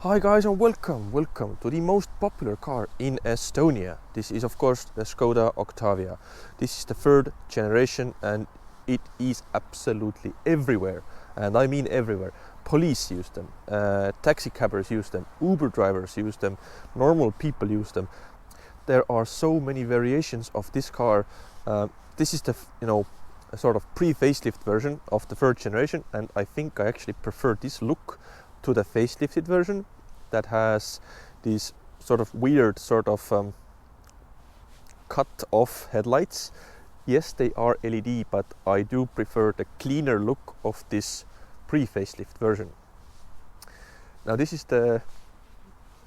Hi guys and welcome to the most popular car in Estonia. This is of course the Skoda Octavia. This is the third generation and it is absolutely everywhere, and I mean everywhere. Police use them, taxi cabbers use them, Uber drivers use them, normal people use them. There are so many variations of this car. This is the a sort of pre-facelift version of the third generation, and I think I actually prefer this look to the facelifted version that has these sort of weird cut off headlights. Yes, they are LED, but I do prefer the cleaner look of this pre-facelift version. Now this is the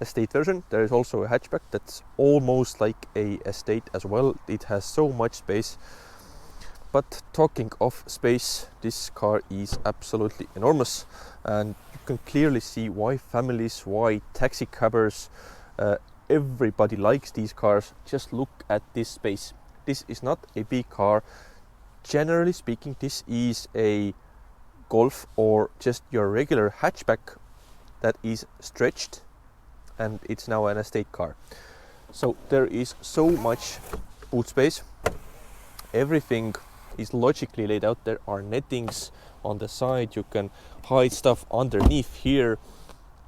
estate version. There is also a hatchback that's almost like a estate as well. It has so much space. But talking of space, this car is absolutely enormous, and you can clearly see why families, why taxi cabbers, everybody likes these cars. Just look at this space. This is not a big car. Generally speaking, this is a Golf or just your regular hatchback that is stretched, and it's now an estate car. So there is so much boot space. Everything is logically laid out. There are nettings on the side, you can hide stuff underneath here.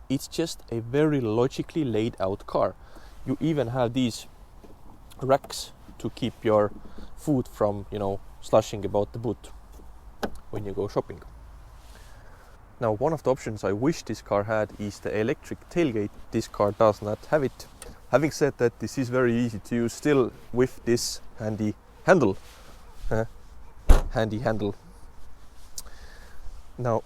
It's just a very logically laid out car. You even have these racks to keep your food from slushing about the boot when you go shopping. Now, one of the options I wish this car had is the electric tailgate. This car does not have it. Having said that, this is very easy to use still with this handy handle. Now,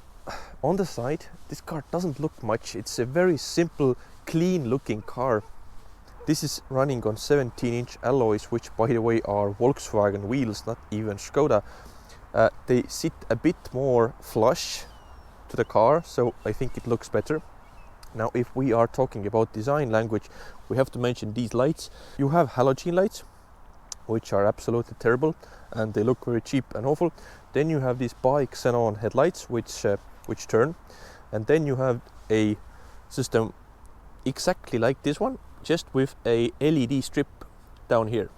on the side, this car doesn't look much. It's a very simple, clean looking car. This is running on 17-inch alloys, which by the way are Volkswagen wheels, not even Skoda. They sit a bit more flush to the car, so I think it looks better. Now, if we are talking about design language, we have to mention these lights. You have halogen lights, which are absolutely terrible, and they look very cheap and awful. Then you have these bi-xenon headlights which turn, and then you have a system exactly like this one, just with a LED strip down here.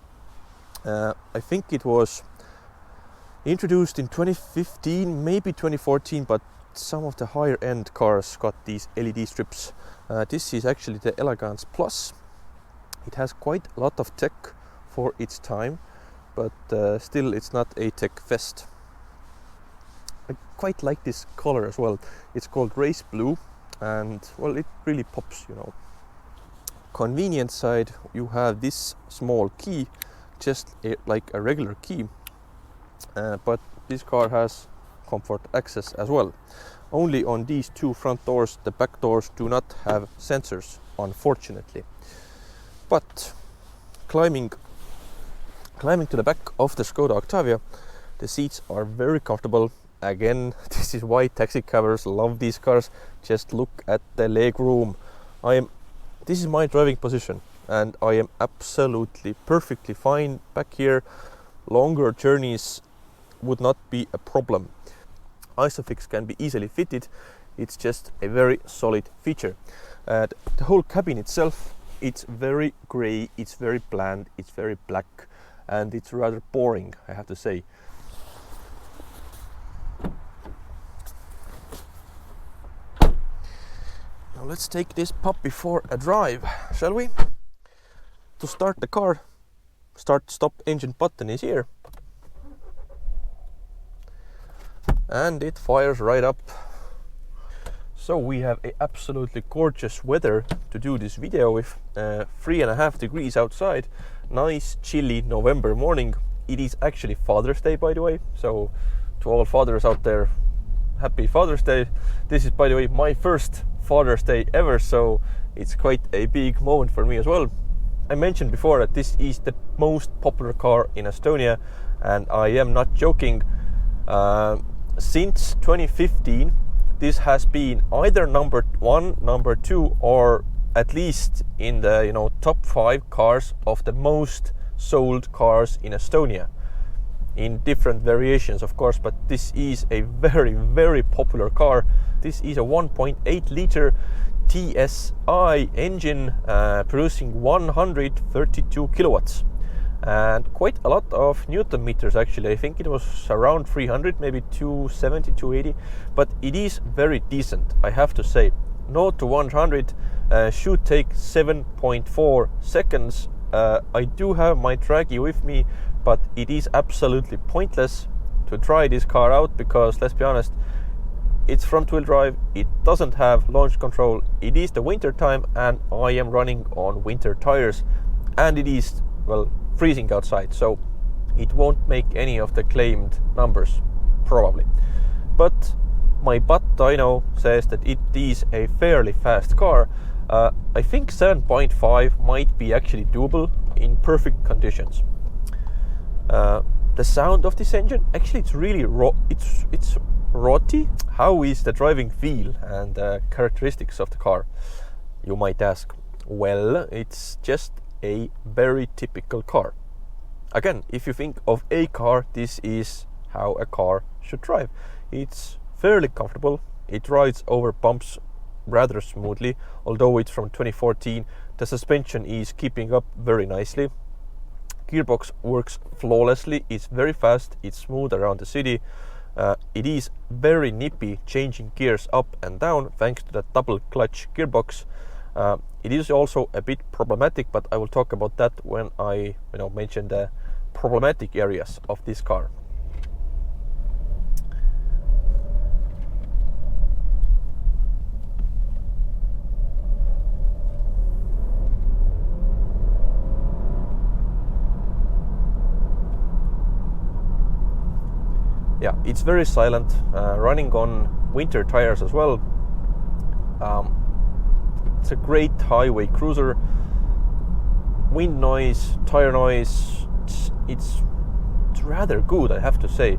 I think it was introduced in 2015, maybe 2014, but some of the higher end cars got these LED strips. This is actually the Elegance Plus. It has quite a lot of tech for its time, but still it's not a tech fest. I quite like this color as well. It's called race blue, and well, it really pops. Convenient side, you have this small key, just like a regular key, but this car has comfort access as well. Only on these two front doors. The back doors do not have sensors, unfortunately. But climbing to the back of the Skoda Octavia, the seats are very comfortable. Again, this is why taxi cabbers love these cars. Just look at the leg room. This is my driving position, and I am absolutely perfectly fine back here. Longer journeys would not be a problem. Isofix can be easily fitted. It's just a very solid feature. The whole cabin itself, it's very grey, it's very bland, it's very black, and it's rather boring, I have to say. Now let's take this puppy for a drive, shall we? To start the car, start-stop engine button is here. And it fires right up. So we have a absolutely gorgeous weather to do this video with. 3.5 degrees outside. Nice chilly November morning. It is actually Father's Day, by the way, so to all fathers out there, happy Father's Day. This is, by the way, my first Father's Day ever, so it's quite a big moment for me as well. I mentioned before that this is the most popular car in Estonia, and I am not joking. Since 2015, this has been either number 1, number 2, or at least in the top 5 cars of the most sold cars in Estonia, in different variations, of course. But this is a very, very popular car. This is a 1.8 liter TSI engine producing 132 kilowatts and quite a lot of Newton meters actually. I think it was around 300, maybe 270, 280, but it is very decent, I have to say. 0 to 100 should take 7.4 seconds. I do have my trackie with me, but it is absolutely pointless to try this car out because, let's be honest, it's front wheel drive, it doesn't have launch control, it is the winter time and I am running on winter tires and it is, well, freezing outside, so it won't make any of the claimed numbers, probably. But my butt dyno says that it is a fairly fast car. I think 7.5 might be actually doable in perfect conditions. The sound of this engine, actually it's really it's rotty. How is the driving feel and characteristics of the car, you might ask? Well, it's just a very typical car. Again, if you think of a car, this is how a car should drive. It's fairly comfortable, it rides over bumps rather smoothly, although it's from 2014. The suspension is keeping up very nicely. Gearbox works flawlessly, it's very fast, it's smooth around the city. It is very nippy, changing gears up and down thanks to the double clutch gearbox. It is also a bit problematic, but I will talk about that when I mention the problematic areas of this car. Yeah, it's very silent, running on winter tires as well. It's a great highway cruiser. Wind noise, tire noise, it's rather good, I have to say.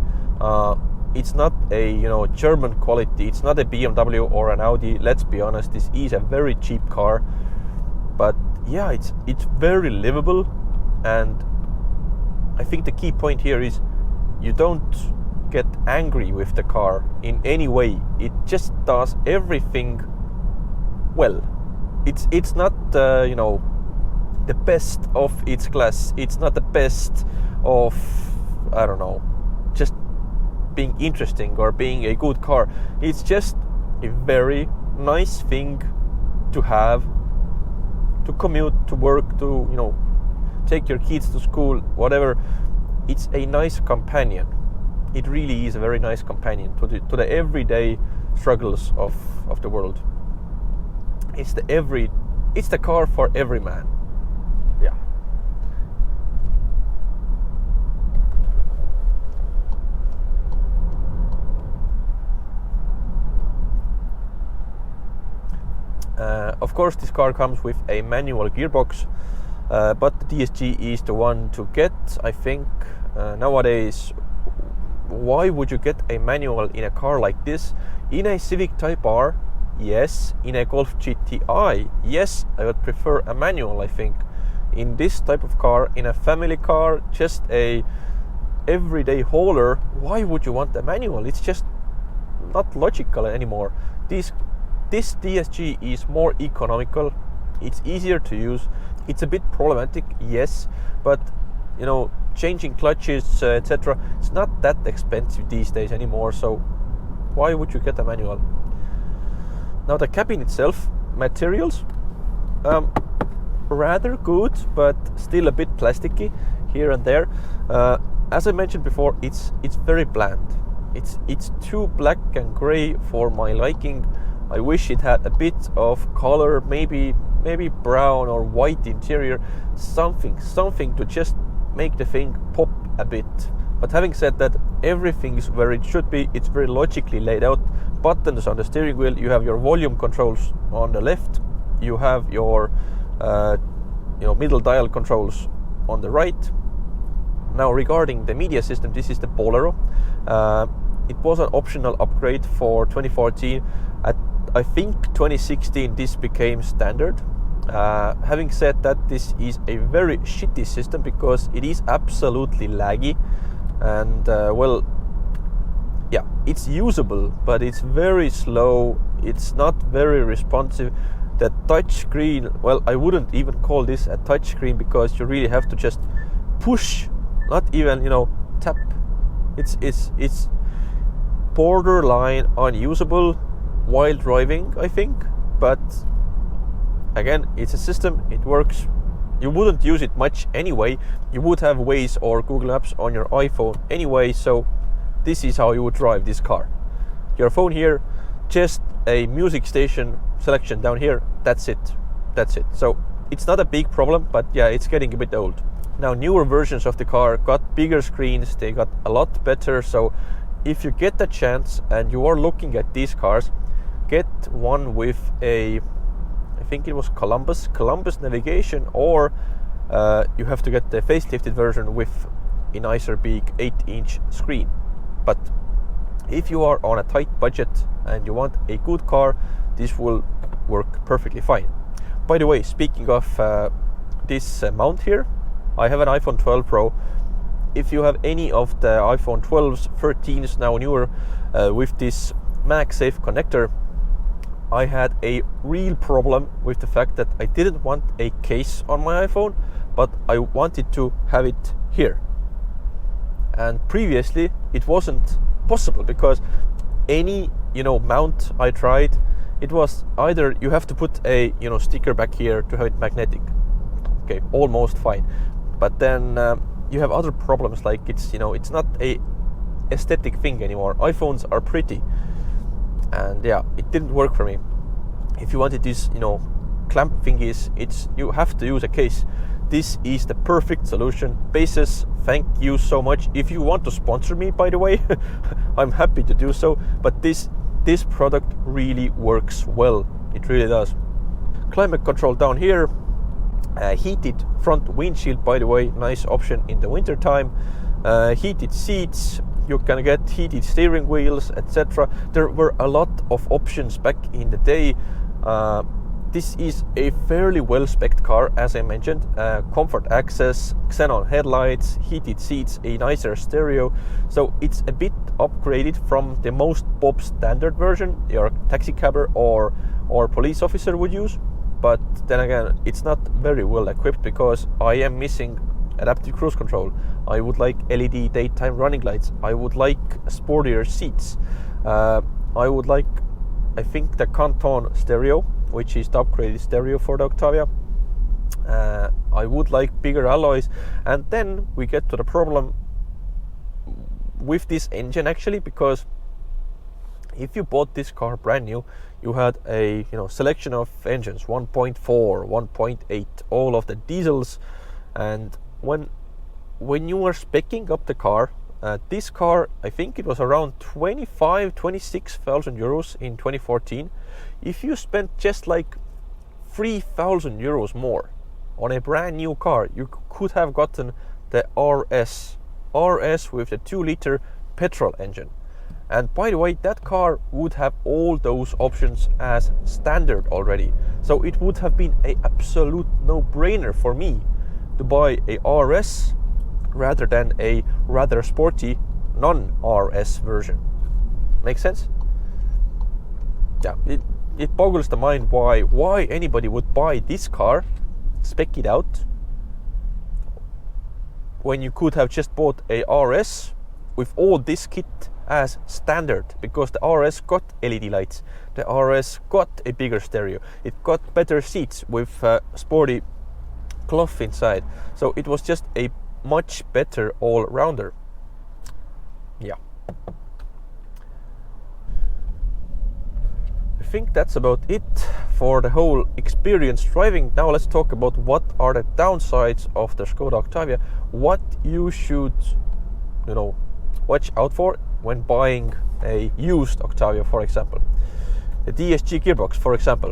It's not a German quality. It's not a BMW or an Audi. Let's be honest, this is a very cheap car. But yeah, it's very livable, and I think the key point here is you don't get angry with the car in any way. It just does everything well. It's not the best of its class. It's not the best of, I don't know, just being interesting or being a good car. It's just a very nice thing to have, to commute, to work, to take your kids to school, whatever. It's a nice companion. It really is a very nice companion to the everyday struggles of the world. It's the car for every man. Yeah. Of course, this car comes with a manual gearbox, but the DSG is the one to get, I think. Nowadays, why would you get a manual in a car like this? In a Civic Type R, yes. In a Golf GTI, yes, I would prefer a manual, I think. In this type of car, in a family car, just a everyday hauler, why would you want a manual? It's just not logical anymore. This DSG is more economical, it's easier to use, it's a bit problematic, yes, but changing clutches, etc., it's not that expensive these days anymore, so why would you get a manual? Now the cabin itself, materials, rather good, but still a bit plasticky here and there. As I mentioned before, it's very bland. It's too black and grey for my liking. I wish it had a bit of color, maybe brown or white interior, something to just make the thing pop a bit. But having said that, everything is where it should be. It's very logically laid out. Buttons on the steering wheel, you have your volume controls on the left, you have your middle dial controls on the right. Now regarding the media system, this is the Bolero. It was an optional upgrade for 2014. At I think 2016 this became standard. Having said that, this is a very shitty system because it is absolutely laggy, and it's usable, but it's very slow, it's not very responsive. The touch screen, well, I wouldn't even call this a touch screen because you really have to just push, not even, you know, tap. It's borderline unusable while driving, I think. But again, it's a system, it works. You wouldn't use it much anyway. You would have Waze or Google Maps on your iPhone anyway, so this is how you would drive this car. Your phone here, just a music station selection down here, that's it. So it's not a big problem, but yeah, it's getting a bit old. Now, newer versions of the car got bigger screens, they got a lot better, so if you get the chance and you are looking at these cars, get one with a, I think it was Columbus navigation, or you have to get the facelifted version with a nicer big 8-inch screen. But if you are on a tight budget and you want a good car, this will work perfectly fine. By the way, speaking of this mount here, I have an iPhone 12 Pro. If you have any of the iPhone 12s, 13s, now newer, with this MagSafe connector, I had a real problem with the fact that I didn't want a case on my iPhone, but I wanted to have it here. And previously it wasn't possible because any, you know, mount I tried, it was either you have to put a, you know, sticker back here to have it magnetic. Okay, almost fine. But then you have other problems, like it's, you know, it's not a aesthetic thing anymore. iPhones are pretty, and yeah, it didn't work for me. If you wanted this, you know, clamp thingies, you have to use a case. This is the perfect solution. Basis, thank you so much. If you want to sponsor me, by the way, I'm happy to do so. But this product really works well. It really does. Climate control down here. Heated front windshield, by the way, nice option in the winter time. Heated seats. You can get heated steering wheels, etc. There were a lot of options back in the day. This is a fairly well-spec'd car, as I mentioned. Comfort access, xenon headlights, heated seats, a nicer stereo. So it's a bit upgraded from the most Bob standard version your taxi cabber or police officer would use. But then again, it's not very well equipped because I am missing adaptive cruise control. I would like LED daytime running lights. I would like sportier seats. I would like, I think, the Canton stereo, which is the upgraded stereo for the Octavia. I would like bigger alloys. And then we get to the problem with this engine, actually, because if you bought this car brand new, you had a, you know, selection of engines, 1.4, 1.8, all of the diesels. And when you were speccing up the car, this car, I think it was around 26,000 euros in 2014. If you spent just like 3,000 euros more on a brand new car, you could have gotten the RS with the 2-liter petrol engine. And by the way, that car would have all those options as standard already. So it would have been an absolute no-brainer for me to buy a RS rather than a rather sporty non-RS version. Make sense? Yeah, it boggles the mind why anybody would buy this car, spec it out, when you could have just bought a RS with all this kit as standard, because the RS got LED lights, the RS got a bigger stereo, it got better seats with sporty cloth inside, so it was just a much better all-rounder. Yeah, I think that's about it for the whole experience driving. Now let's talk about what are the downsides of the Skoda Octavia, what you should, you know, watch out for when buying a used Octavia, for example. The DSG gearbox, for example,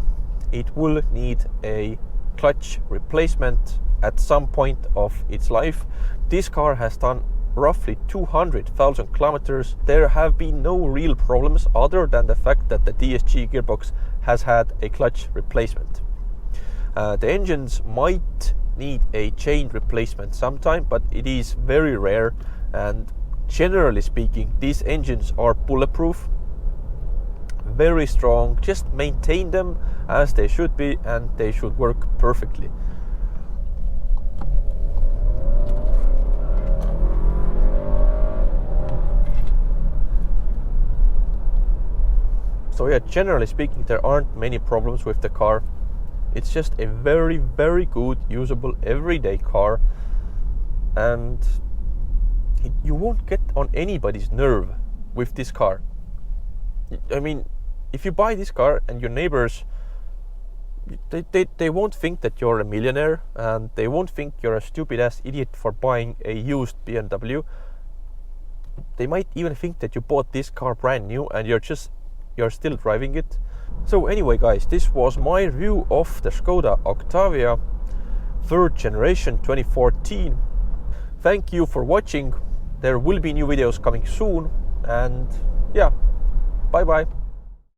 it will need a clutch replacement at some point of its life. This car has done roughly 200,000 kilometers. There have been no real problems other than the fact that the DSG gearbox has had a clutch replacement. The engines might need a chain replacement sometime, but it is very rare, and generally speaking, these engines are bulletproof. very strong. Just maintain them as they should be, and they should work perfectly. So yeah, generally speaking, there aren't many problems with the car. It's just a very, very good, usable, everyday car, and you won't get on anybody's nerve with this car. I mean, if you buy this car and your neighbors, they won't think that you're a millionaire, and they won't think you're a stupid ass idiot for buying a used BMW. They might even think that you bought this car brand new and you're still driving it. So anyway guys, this was my review of the Skoda Octavia 3rd generation 2014. Thank you for watching. There will be new videos coming soon, and yeah, bye bye.